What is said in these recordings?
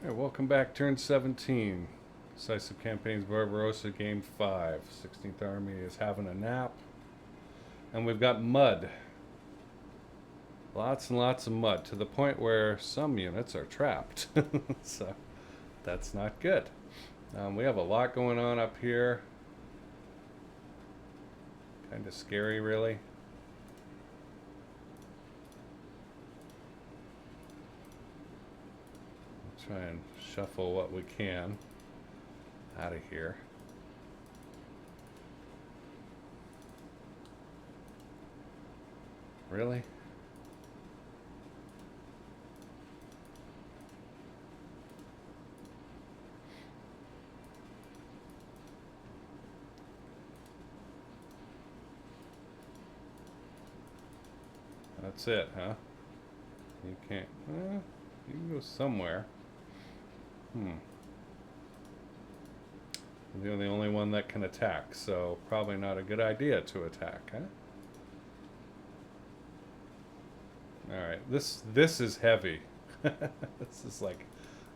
Hey, welcome back. Turn 17. Decisive Campaigns Barbarossa, Game 5. 16th Army is having a nap. And we've got mud. Lots and lots of mud, to the point where some units are trapped. So, that's not good. We have a lot going on up here. Kind of scary, really. Try and shuffle what we can out of here. Really? That's it, huh? You can't. You can go somewhere. You're the only one that can attack, so probably not a good idea to attack, huh? Alright, this is heavy. This is like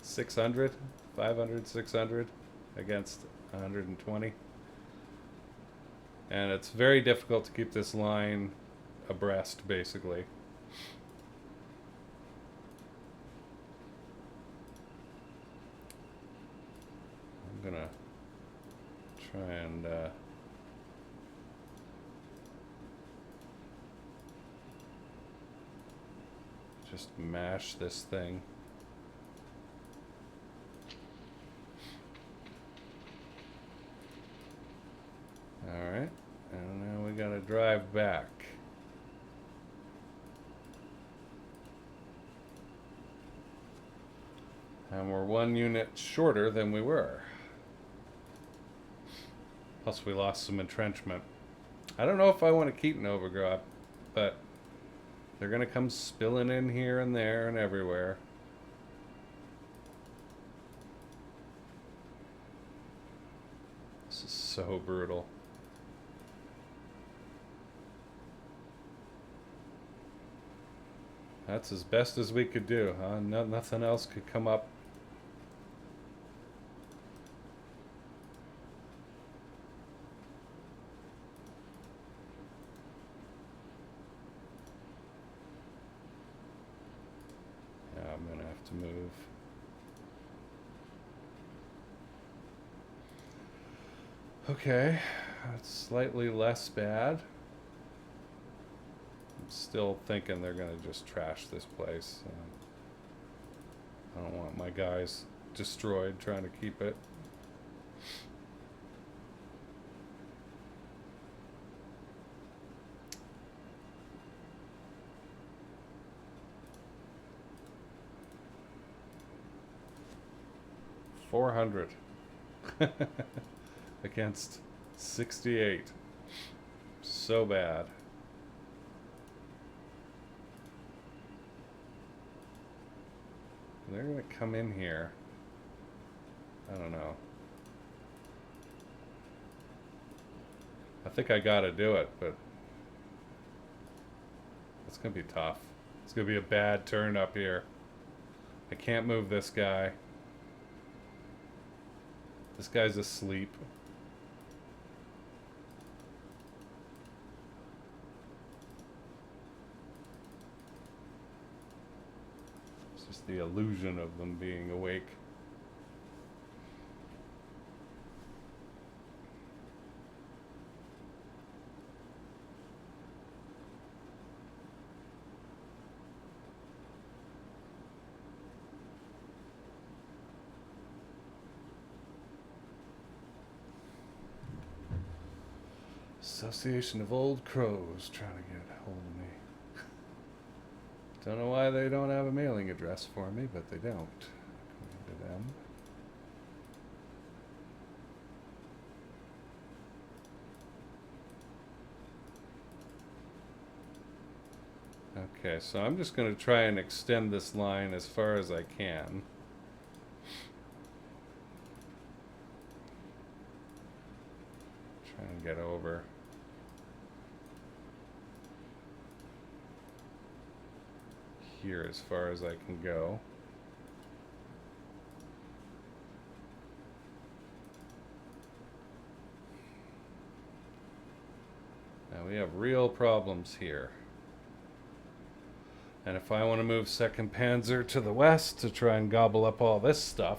600, 500, 600 against 120. And it's very difficult to keep this line abreast, basically. I'm gonna try and just mash this thing. Alright, and now we gotta drive back. And we're one unit shorter than we were. Plus we lost some entrenchment. I don't know if I want to keep Novograd, but they're going to come spilling in here and there and everywhere. This is so brutal. That's as best as we could do, huh? Nothing else could come up. Yeah, I'm gonna have to move. Okay, that's slightly less bad. I'm still thinking they're gonna just trash this place. I don't want my guys destroyed trying to keep it. $400 against 68. So bad. They're gonna come in here. I don't know. I think I gotta do it, but it's gonna be tough. It's gonna be a bad turn up here. I can't move this guy. This guy's asleep. It's just the illusion of them being awake. Association of Old Crows trying to get a hold of me. Don't know why they don't have a mailing address for me, but they don't. According to them. Okay, so I'm just going to try and extend this line as far as I can. Try and get over. Here as far as I can go. Now we have real problems here. And if I want to move 2nd Panzer to the west to try and gobble up all this stuff,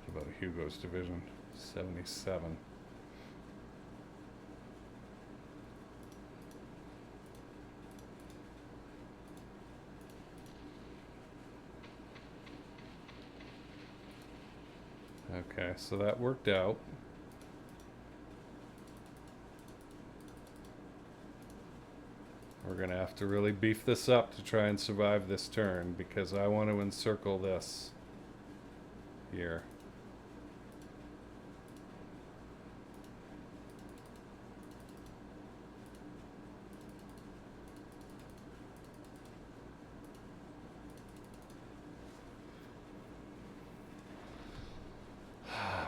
about Hugo's division, 77. Okay, so that worked out. We're gonna have to really beef this up to try and survive this turn, because I want to encircle this here.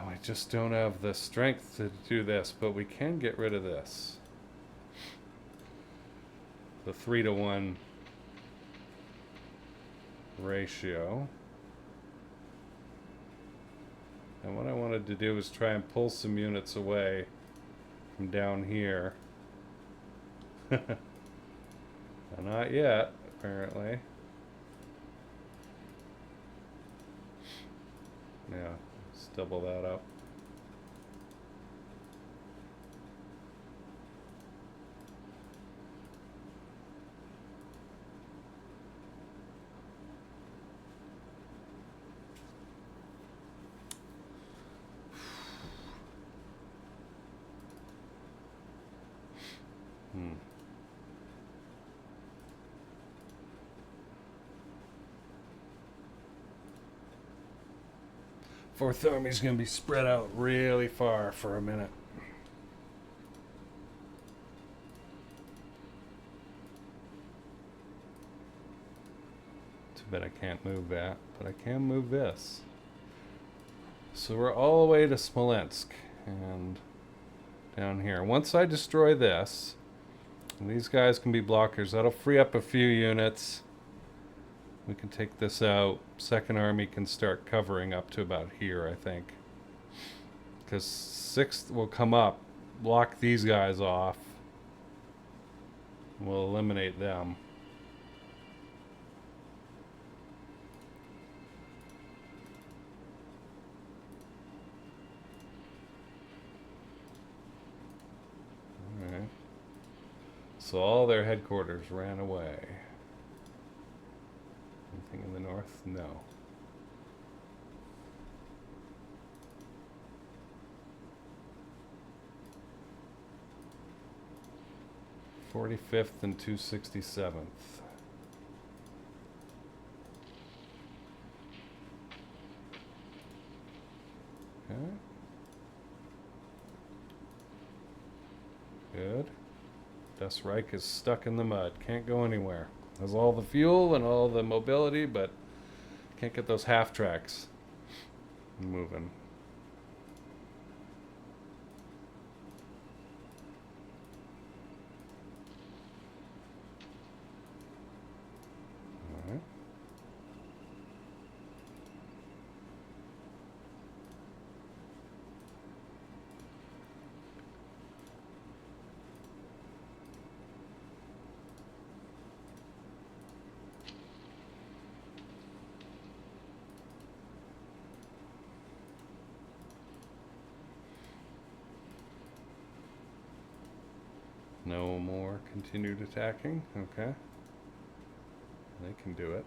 We just don't have the strength to do this, but we can get rid of this. The 3-to-1 ratio. And what I wanted to do was try and pull some units away from down here. Not yet, apparently. Yeah, let's double that up. Fourth Army's going to be spread out really far for a minute. Too bad I can't move that, but I can move this. So we're all the way to Smolensk and down here. Once I destroy this, and these guys can be blockers, that'll free up a few units. We can take this out. 2nd Army can start covering up to about here, I think. Because 6th will come up, block these guys off. We'll eliminate them. Alright. So all their headquarters ran away. Anything in the north? No. .45th and 267th. Okay. Good. Das Reich is stuck in the mud. Can't go anywhere. Has all the fuel and all the mobility, but can't get those half tracks moving. All right. No more continued attacking. Okay. They can do it.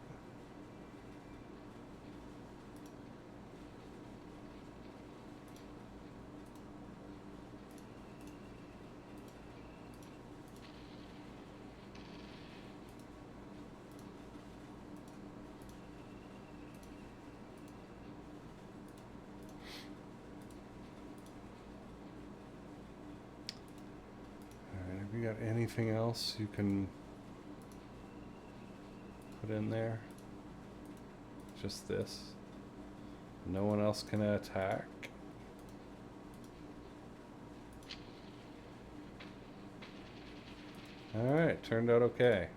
Have you got anything else you can put in there. Just this. No one else can attack. Alright, turned out okay.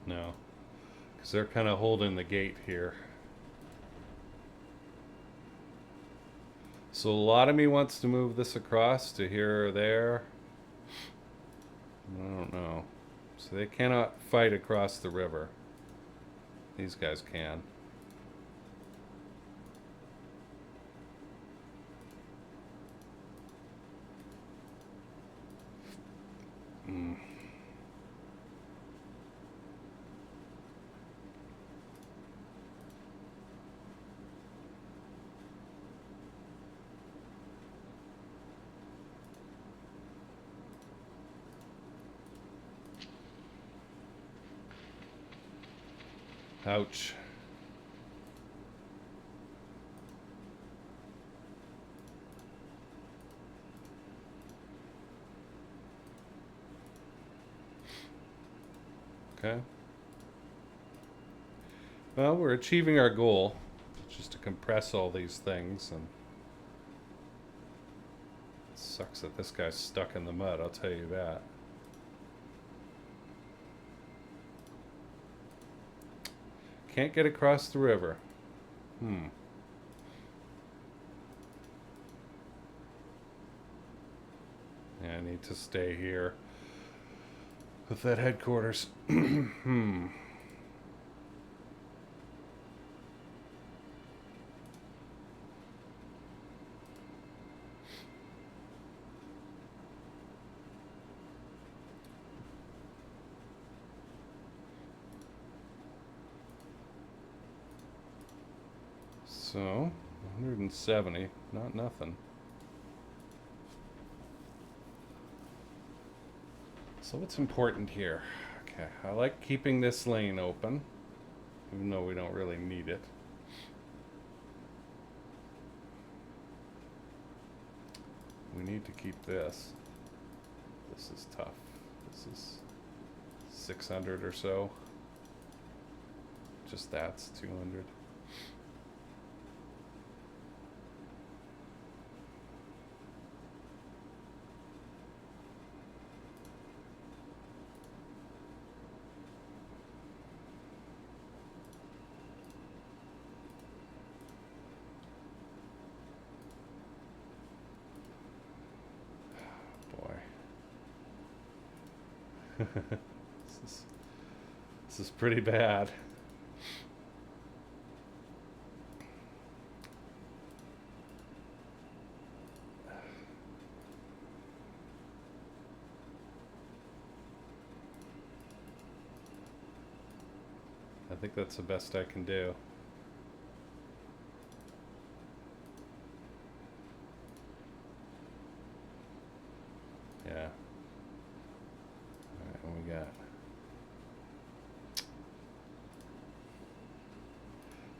No, because they're kind of holding the gate here. So a lot of me wants to move this across to here or there. I don't know. So they cannot fight across the river. These guys can. Ouch. Okay. Well, we're achieving our goal, just to compress all these things, and it sucks that this guy's stuck in the mud, I'll tell you that. Can't get across the river. Yeah, I need to stay here with that headquarters. So, 170, not nothing. So what's important here? Okay, I like keeping this lane open, even though we don't really need it. We need to keep this. This is tough. This is 600 or so. Just that's 200. This is pretty bad. I think that's the best I can do. Yeah. Alright, what we got?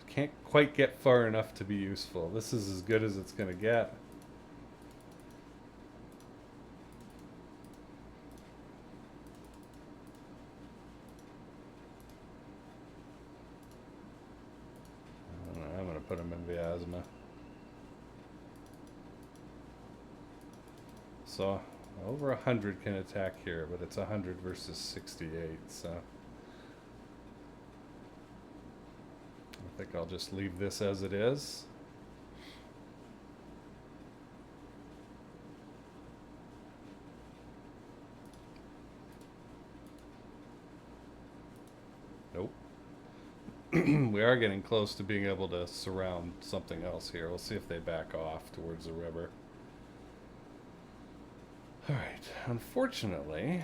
Can't quite get far enough to be useful. This is as good as it's gonna get. I don't know, I'm gonna put him in Vyazma. So over 100 can attack here, but it's 100 versus 68, so I think I'll just leave this as it is. Nope. We are getting close to being able to surround something else here. We'll see if they back off towards the river. Alright, unfortunately,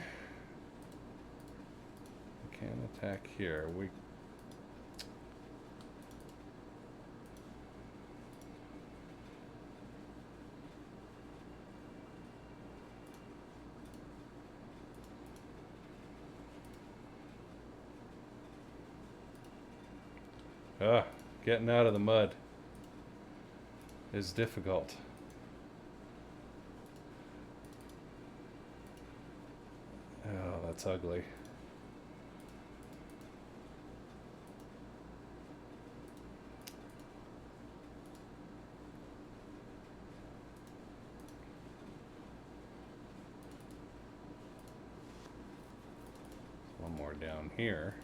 we can't attack here. Getting out of the mud is difficult. Oh, that's ugly. One more down here.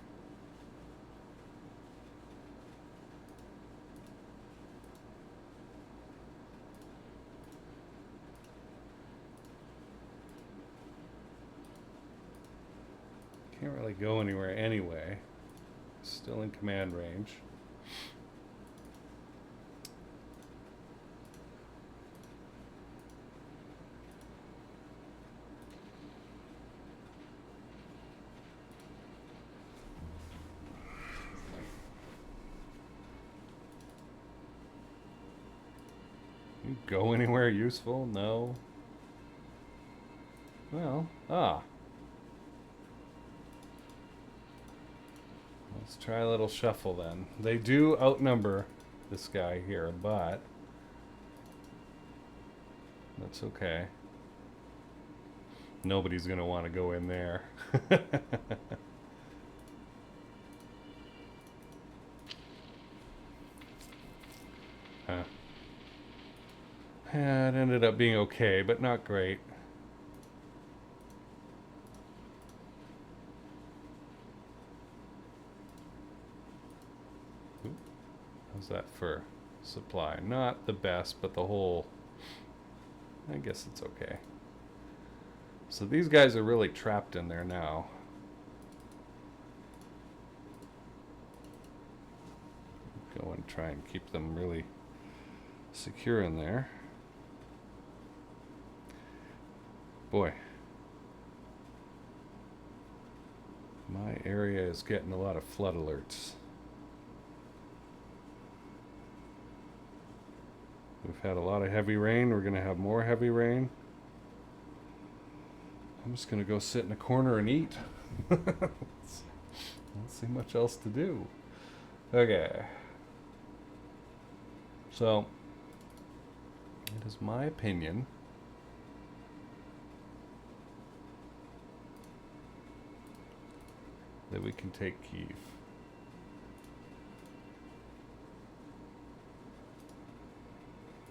Can't really go anywhere anyway. Still in command range. You go anywhere useful? No. Well, let's try a little shuffle then. They do outnumber this guy here, but that's okay. Nobody's gonna want to go in there. Huh. Yeah, it ended up being okay, but not great. How's that for supply? Not the best, but the whole, I guess it's okay. So these guys are really trapped in there now. Go and try and keep them really secure in there. Boy, my area is getting a lot of flood alerts. We've had a lot of heavy rain. We're going to have more heavy rain. I'm just going to go sit in a corner and eat. I don't see much else to do. Okay. So, it is my opinion that we can take Kiev.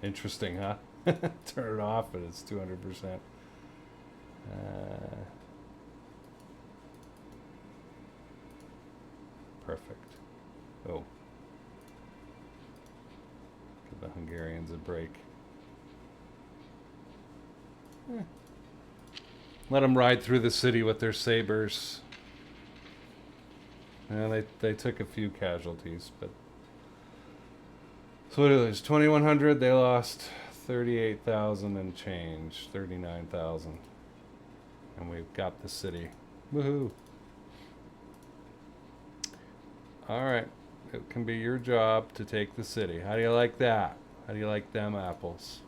Interesting, huh? Turn it off and it's 200%. Perfect. Oh. Give the Hungarians a break. Let them ride through the city with their sabers. Yeah, they took a few casualties, but so what is 2,100? They lost 38,000 and change, 39,000, and we've got the city. Woohoo! All right, it can be your job to take the city. How do you like that? How do you like them apples?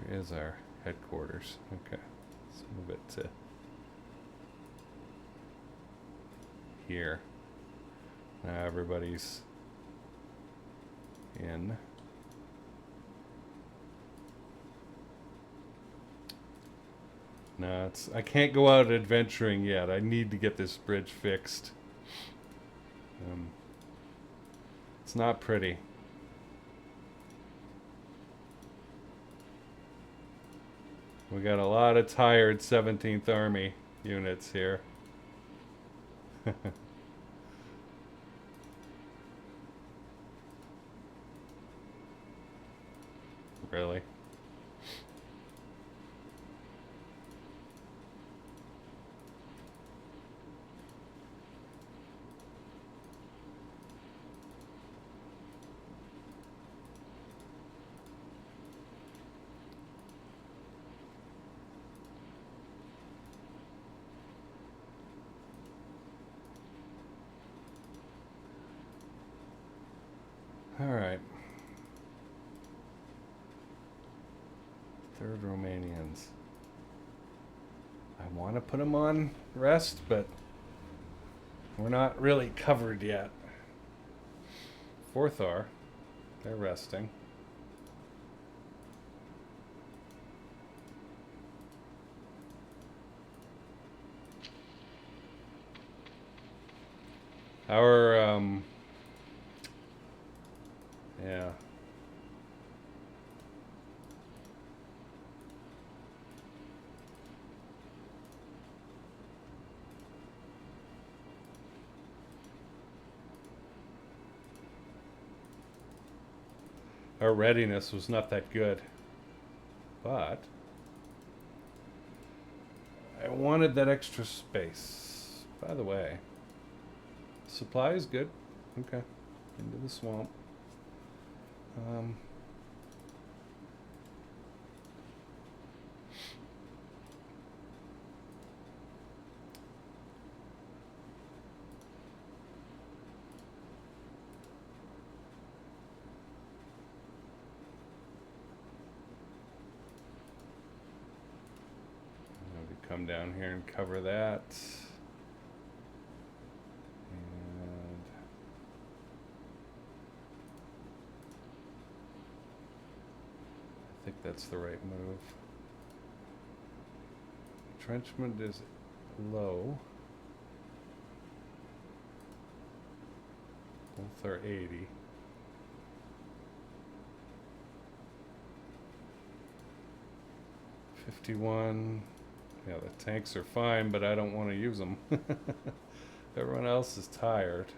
Where is our headquarters? Okay, let's move it to here. Now everybody's in. No, I can't go out adventuring yet. I need to get this bridge fixed. It's not pretty. We got a lot of tired 17th Army units here. Really. All right. Third Romanians. I want to put them on rest, but we're not really covered yet. Fourth R. They're resting. Our, yeah. Our readiness was not that good. But I wanted that extra space. By the way, supply is good. Okay. Into the swamp. Come down here and cover that. And I think that's the right move. Entrenchment is low. Both are 80. $51. Yeah, the tanks are fine, but I don't want to use them. Everyone else is tired.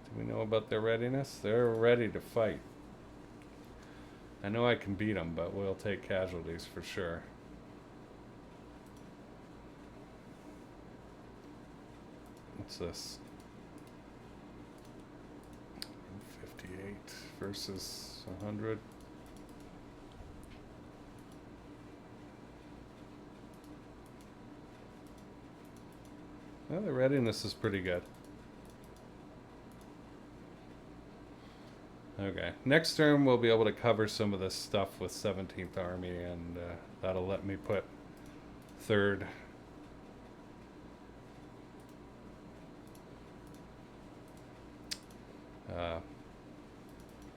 Do we know about their readiness? They're ready to fight. I know I can beat them, but we'll take casualties for sure. What's this? 58 versus 100. Well, the readiness is pretty good. Okay, next turn we'll be able to cover some of this stuff with 17th Army, and that'll let me put 3rd.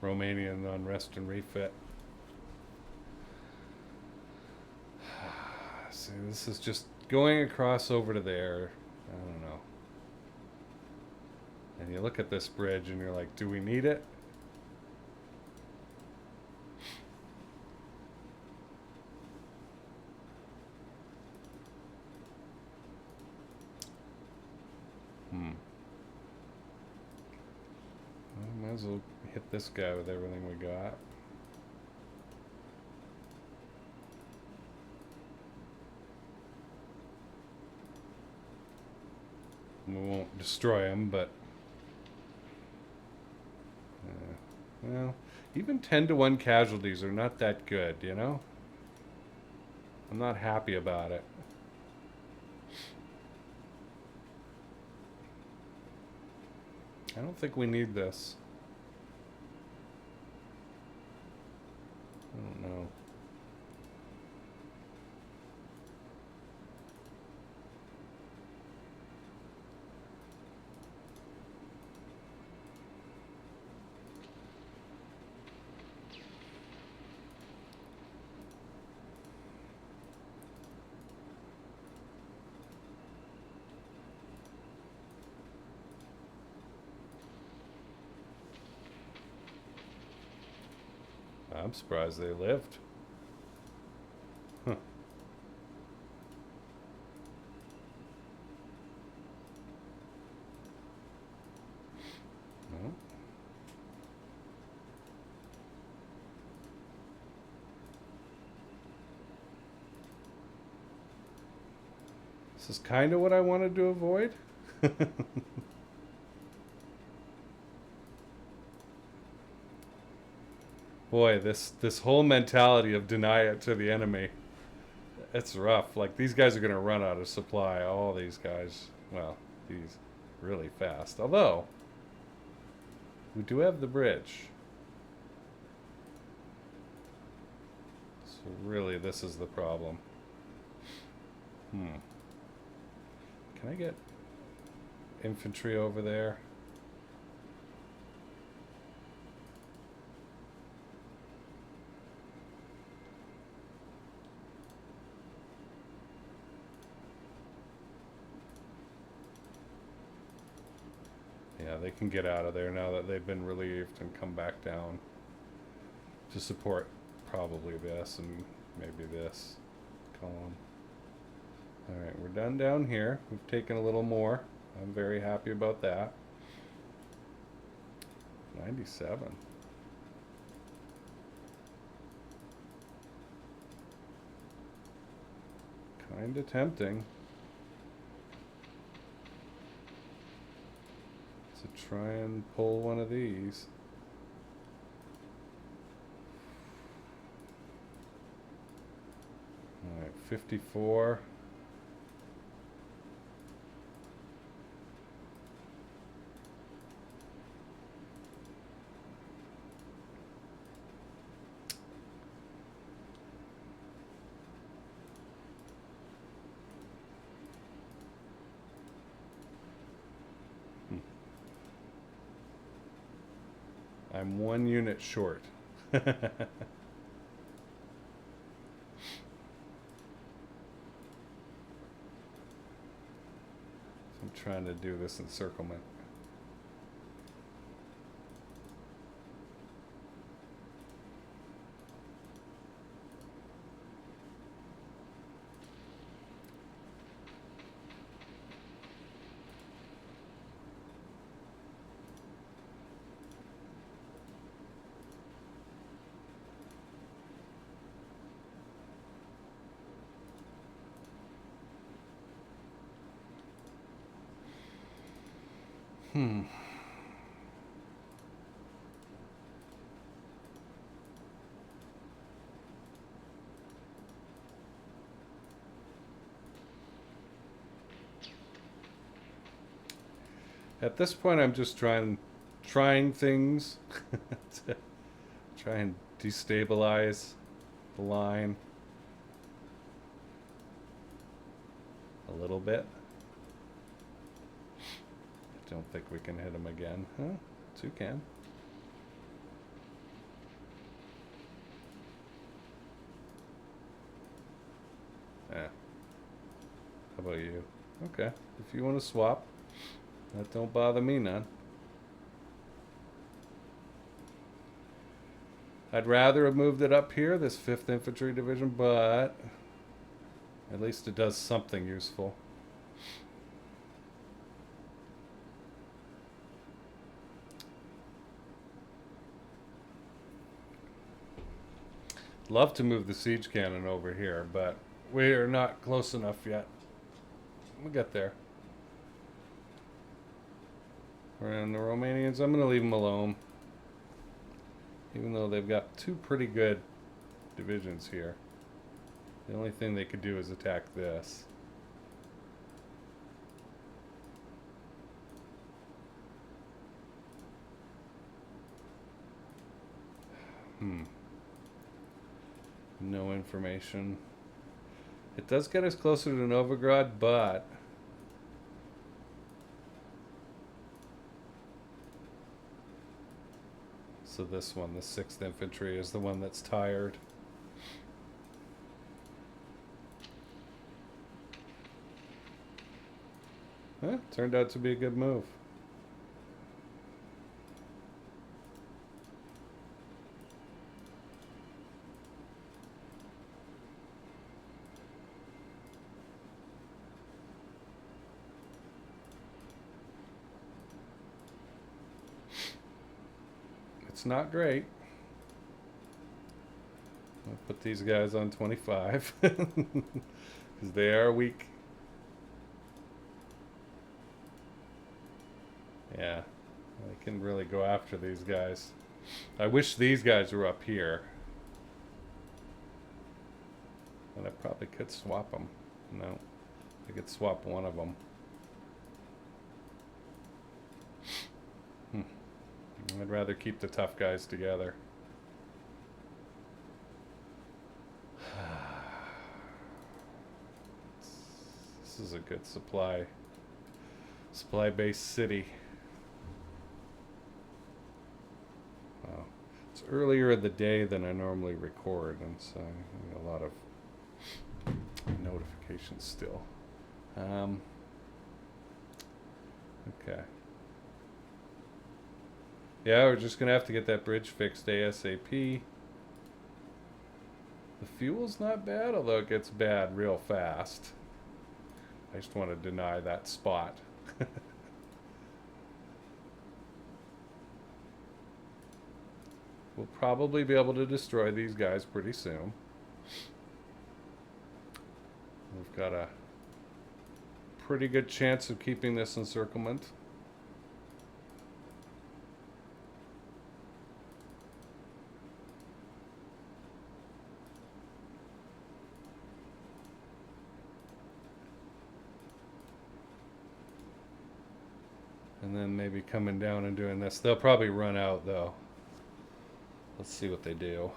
Romanian on rest and refit. See, this is just going across over to there. I don't know. And you look at this bridge and you're like, do we need it? Well, might as well hit this guy with everything we got. We won't destroy him, but well, even 10-to-1 casualties are not that good, you know? I'm not happy about it. I don't think we need this. I don't know. I'm surprised they lived. Huh. No. This is kind of what I wanted to avoid. Boy, this whole mentality of deny it to the enemy, it's rough. Like, these guys are going to run out of supply. All these guys, well, these really fast. Although, we do have the bridge. So really, this is the problem. Can I get infantry over there? Yeah, they can get out of there now that they've been relieved and come back down to support probably this and maybe this column. Alright, we're done down here. We've taken a little more. I'm very happy about that. 97. Kinda tempting to try and pull one of these. Alright, 54. I'm 1 unit short. I'm trying to do this encirclement. At this point, I'm just trying things to try and destabilize the line a little bit. I don't think we can hit him again. Huh? Two can. How about you? Okay. If you want to swap, that don't bother me none. I'd rather have moved it up here, this 5th Infantry Division, but at least it does something useful. Love to move the siege cannon over here, but we are not close enough yet. We'll get there. And the Romanians, I'm going to leave them alone. Even though they've got 2 pretty good divisions here. The only thing they could do is attack this. No information. It does get us closer to Novigrad, but so this one, the 6th Infantry, is the one that's tired. Huh? Turned out to be a good move. It's not great. I'll put these guys on 25 because they are weak. Yeah, I can really go after these guys. I wish these guys were up here. And I probably could swap them. No, I could swap one of them. I'd rather keep the tough guys together. This is a good supply-based city. Wow. It's earlier in the day than I normally record, and so I get a lot of notifications still. Okay. Yeah, we're just gonna have to get that bridge fixed ASAP. The fuel's not bad, although it gets bad real fast. I just want to deny that spot. We'll probably be able to destroy these guys pretty soon. We've got a pretty good chance of keeping this encirclement. And then maybe coming down and doing this. They'll probably run out though. Let's see what they do.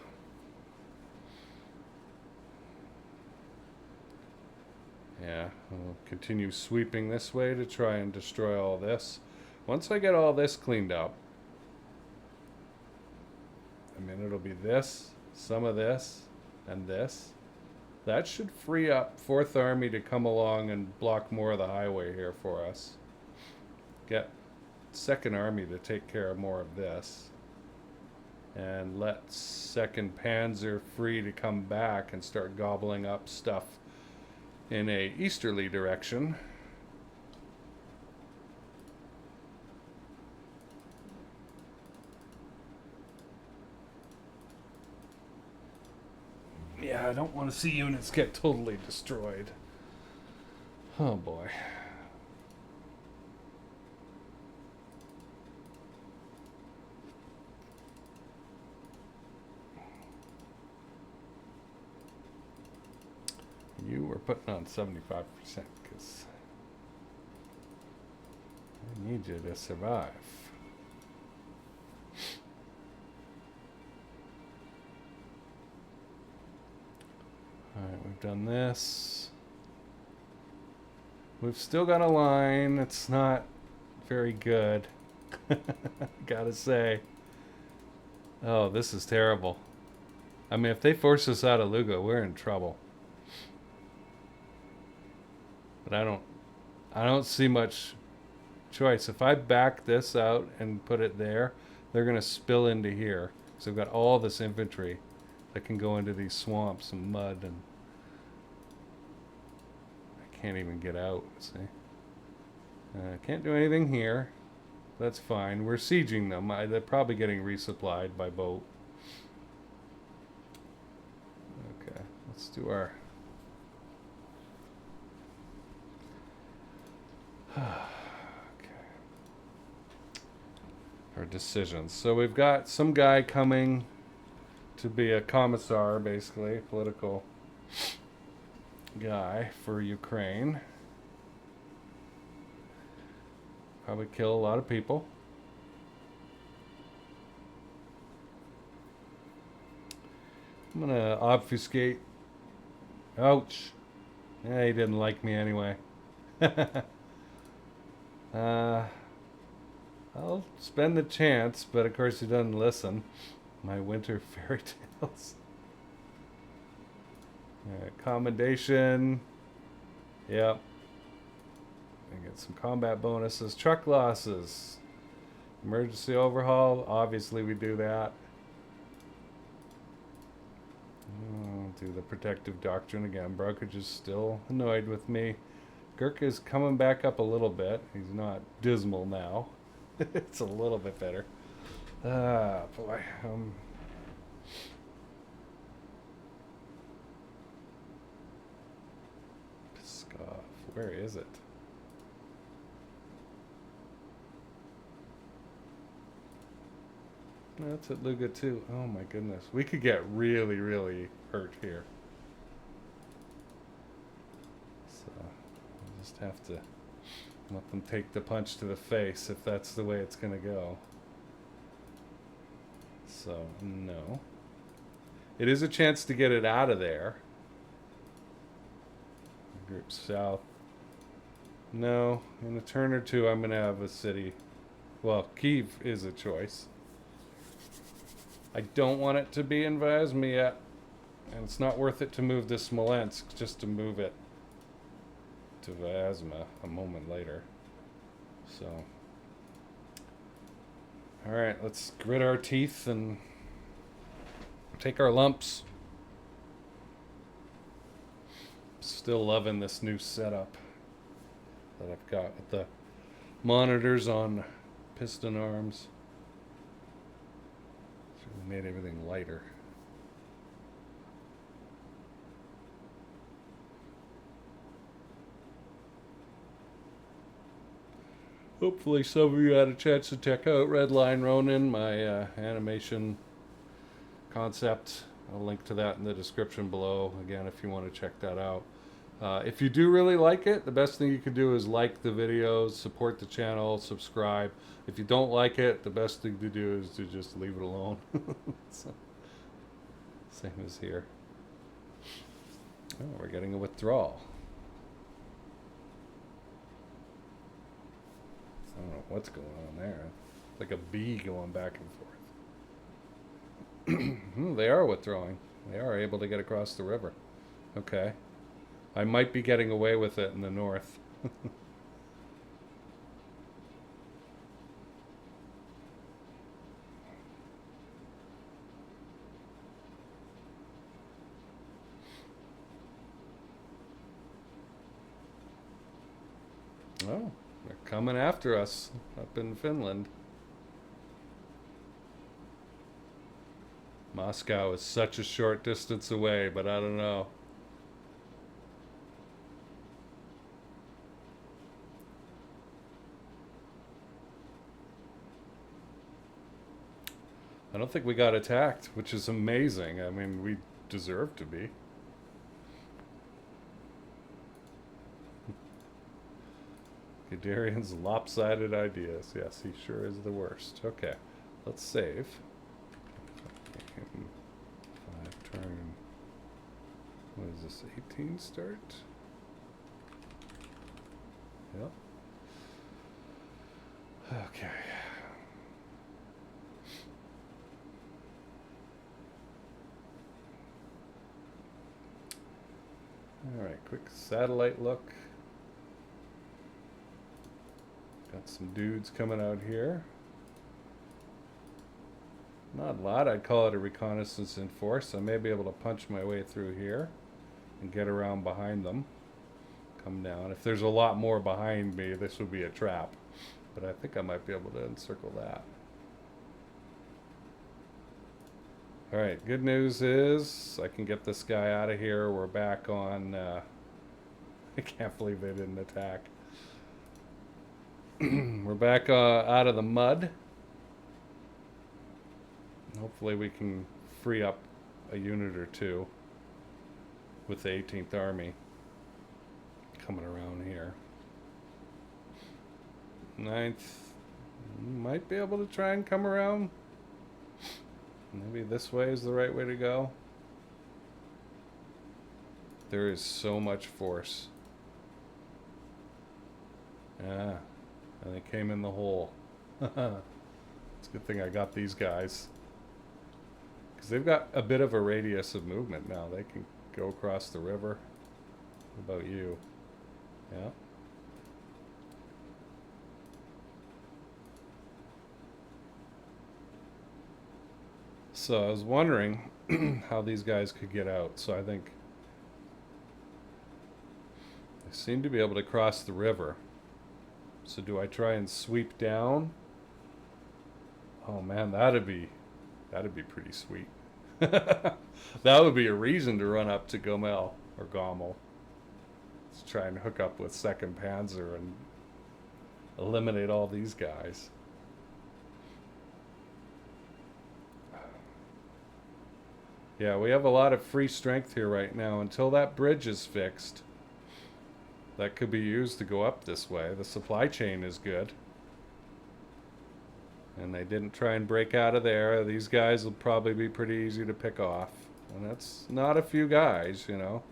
Yeah, we'll continue sweeping this way to try and destroy all this. Once I get all this cleaned up, I mean, it'll be this, some of this, and this. That should free up 4th Army to come along and block more of the highway here for us. Get 2nd Army to take care of more of this. And let 2nd Panzer free to come back and start gobbling up stuff in a easterly direction. Yeah, I don't want to see units get totally destroyed. Oh boy. You were putting on 75% because I need you to survive. Alright, we've done this. We've still got a line. It's not very good. Gotta say. Oh, this is terrible. I mean, if they force us out of Luga, we're in trouble. But I don't see much choice. If I back this out and put it there, they're going to spill into here. So I've got all this infantry that can go into these swamps and mud, and I can't even get out, see? Can't do anything here. That's fine. We're sieging them. They're probably getting resupplied by boat. Okay, let's do our... Okay. Our decisions. So we've got some guy coming to be a commissar, basically, a political guy for Ukraine. Probably kill a lot of people. I'm gonna obfuscate. Ouch. Yeah, he didn't like me anyway. I'll spend the chance, but of course he doesn't listen. My winter fairy tales. Commendation. Yep. I get some combat bonuses. Truck losses. Emergency overhaul. Obviously we do that. Do the protective doctrine again. Brokerage is still annoyed with me. Gurkha is coming back up a little bit. He's not dismal now. It's a little bit better. Ah, boy. Pskov. Where is it? That's at Luga too. Oh my goodness. We could get really, really hurt here. So we'll just have to let them take the punch to the face if that's the way it's going to go. So, no. It is a chance to get it out of there. Group south. No, in a turn or two I'm going to have a city. Well, Kiev is a choice. I don't want it to be in Vyazma yet. And it's not worth it to move to Smolensk just to move it to Vyazma a moment later. So, alright, let's grit our teeth and take our lumps. Still loving this new setup that I've got with the monitors on piston arms. It's really made everything lighter. Hopefully some of you had a chance to check out Redline Ronin, my animation concept. I'll link to that in the description below, again, if you want to check that out. If you do really like it, the best thing you can do is like the videos, support the channel, subscribe. If you don't like it, the best thing to do is to just leave it alone. So, same as here. Oh, we're getting a withdrawal. I don't know what's going on there. Like a bee going back and forth. They are withdrawing. They are able to get across the river. Okay. I might be getting away with it in the north. Oh, they're coming after us up in Finland. Moscow is such a short distance away, but I don't know. I don't think we got attacked, which is amazing. I mean, we deserve to be. Guderian's lopsided ideas. Yes, he sure is the worst. Okay, let's save. 5 turn. What is this? 18 start? Yep. Okay. Alright, quick satellite look. Got some dudes coming out here. Not a lot, I'd call it a reconnaissance in force. I may be able to punch my way through here and get around behind them. Come down. If there's a lot more behind me, this would be a trap. But I think I might be able to encircle that. Alright, good news is I can get this guy out of here. We're back on... I can't believe they didn't attack. We're back out of the mud. Hopefully we can free up a unit or two with the 18th Army coming around here. 9th might be able to try and come around. Maybe this way is the right way to go. There is so much force. Ah, and they came in the hole. It's a good thing I got these guys. Because they've got a bit of a radius of movement now. They can go across the river. What about you? Yeah. So I was wondering how these guys could get out. So I think they seem to be able to cross the river. So do I try and sweep down? Oh man, that'd be pretty sweet. That would be a reason to run up to Gomel or Gommel. Let's try and hook up with 2nd Panzer and eliminate all these guys. Yeah, we have a lot of free strength here right now. Until that bridge is fixed, that could be used to go up this way. The supply chain is good. And they didn't try and break out of there. These guys will probably be pretty easy to pick off. And that's not a few guys, you know.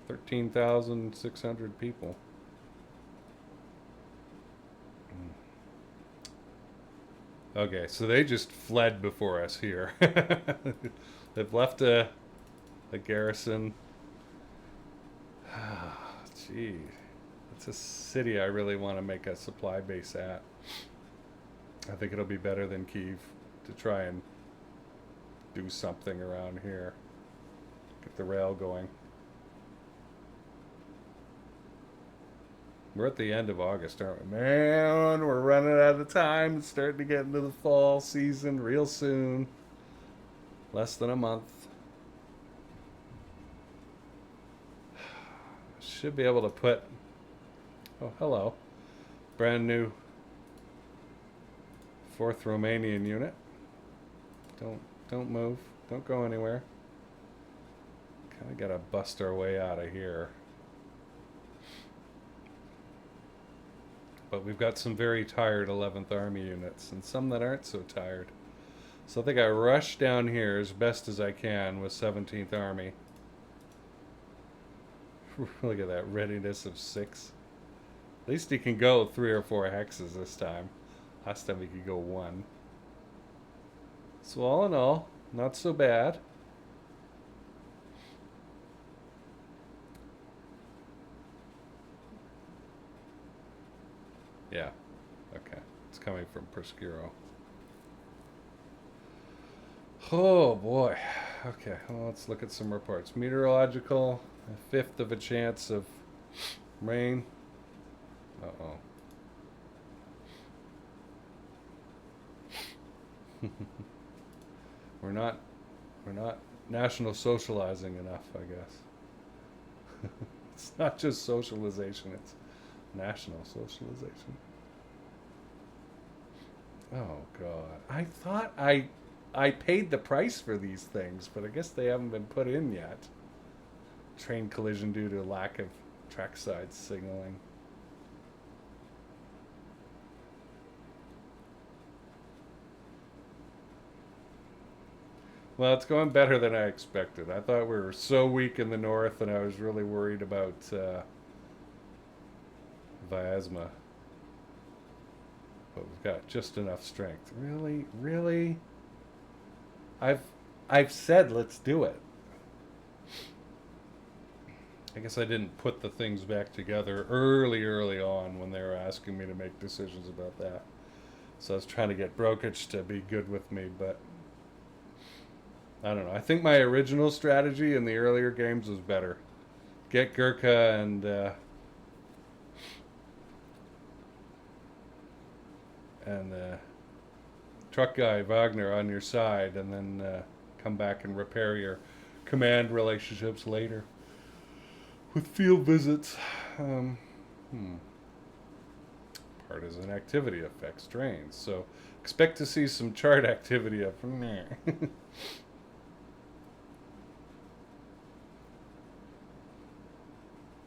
13,600 people. Okay, so they just fled before us here. They've left a garrison. Gee, it's a city I really want to make a supply base at. I think it'll be better than Kiev to try and do something around here. Get the rail going. We're at the end of August, aren't we? Man, we're running out of time. It's starting to get into the fall season real soon. Less than a month. Should be able to put... Oh, hello. Brand new 4th Romanian unit. Don't move. Don't go anywhere. Kind of got to bust our way out of here. But we've got some very tired 11th Army units and some that aren't so tired. So I think I rush down here as best as I can with 17th Army. Look at that readiness of 6. At least he can go 3 or 4 hexes this time. Last time he could go 1. So all in all, not so bad. Yeah, okay. It's coming from Proscuro. Oh boy. Okay, well, let's look at some reports. Meteorological, a 1/5 of a chance of rain. Uh-oh. We're not national socializing enough, I guess. It's not just socialization, it's national socialization. Oh god. I thought I paid the price for these things, but I guess they haven't been put in yet. Train collision due to lack of trackside signaling. Well, it's going better than I expected. I thought we were so weak in the north, and I was really worried about Vyazma. But we've got just enough strength. Really? Really? I've said let's do it. I guess I didn't put the things back together early on when they were asking me to make decisions about that. So I was trying to get Brokerage to be good with me, but I don't know. I think my original strategy in the earlier games was better. Get Gurkha and truck guy Wagner on your side, and then come back and repair your command relationships later with field visits. Partisan activity affects trains, so expect to see some chart activity up from there.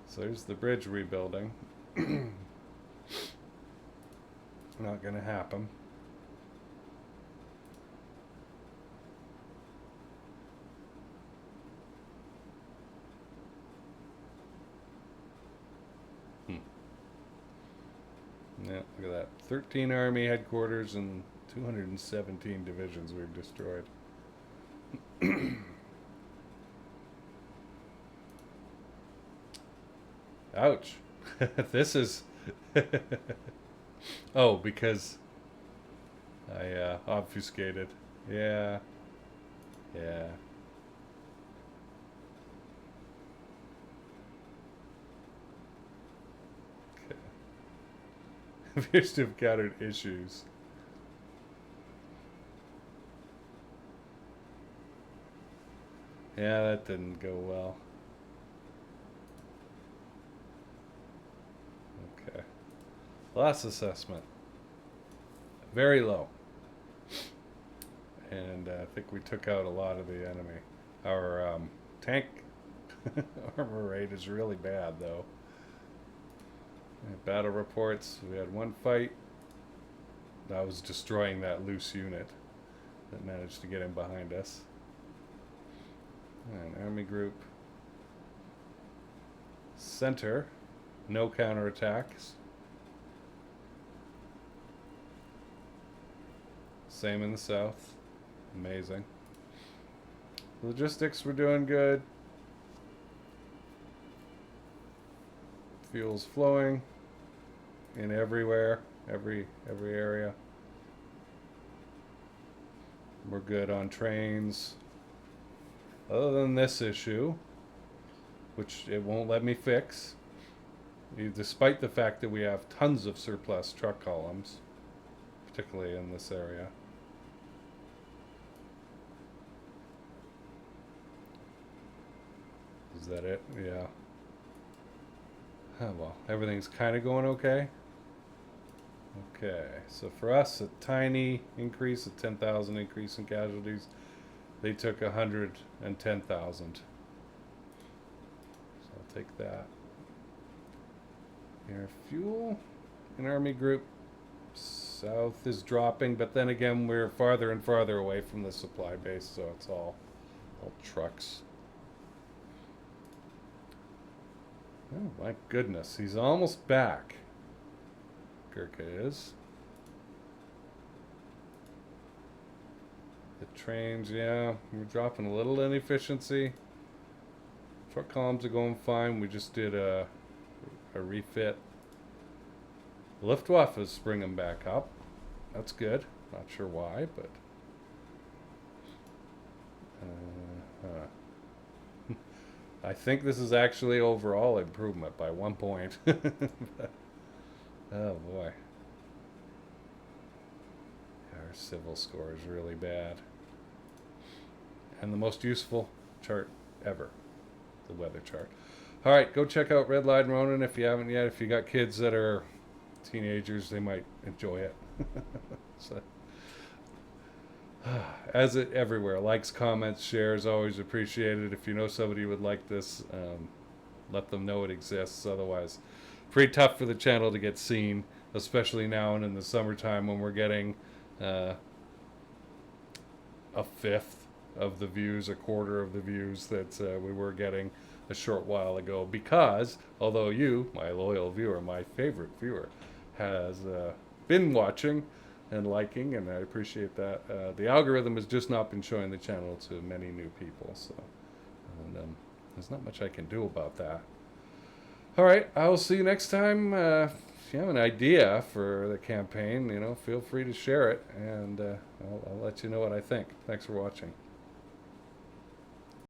So there's the bridge rebuilding. Not going to happen. Yeah, look at that. 13 Army headquarters and 217 divisions we've destroyed. Ouch. This is... Oh, because I obfuscated. Yeah. Yeah. Okay. Appears to have encountered issues. Yeah, that didn't go well. Okay. Loss assessment. Very low. And I think we took out a lot of the enemy. Our tank armor rate is really bad, though. Battle reports. We had one fight. That was destroying that loose unit that managed to get in behind us. And army group. Center. No counterattacks. Same in the south. Amazing. Logistics, we're doing good. Fuel's flowing in everywhere, every area. We're good on trains. Other than this issue, which it won't let me fix, despite the fact that we have tons of surplus truck columns, particularly in this area. Is that it? Yeah. Oh, well, everything's kind of going okay. Okay, so for us, a tiny increase, a 10,000 increase in casualties. They took 110,000. So I'll take that. Air fuel in Army Group South is dropping, but then again, we're farther and farther away from the supply base, so it's all trucks. Oh my goodness, he's almost back. Gurkha is. The trains, yeah, we're dropping a little in efficiency. Truck columns are going fine. We just did a refit. Luftwaffe is springing back up. That's good. Not sure why, but I think this is actually overall improvement by 1 point. Oh boy. Our civil score is really bad. And the most useful chart ever, the weather chart. All right, go check out Redline Ronin if you haven't yet. If you got kids that are teenagers, they might enjoy it. So, as it everywhere, likes, comments, shares, always appreciated. If you know somebody who would like this, let them know it exists. Otherwise, pretty tough for the channel to get seen, especially now and in the summertime when we're getting a fifth of the views, a quarter of the views that we were getting a short while ago. Because although you, my loyal viewer, my favorite viewer, has been watching and liking, and I appreciate that, the algorithm has just not been showing the channel to many new people. So and, there's not much I can do about that. All right, I will see you next time. If you have an idea for the campaign, feel free to share it, and I'll let you know what I think. Thanks for watching.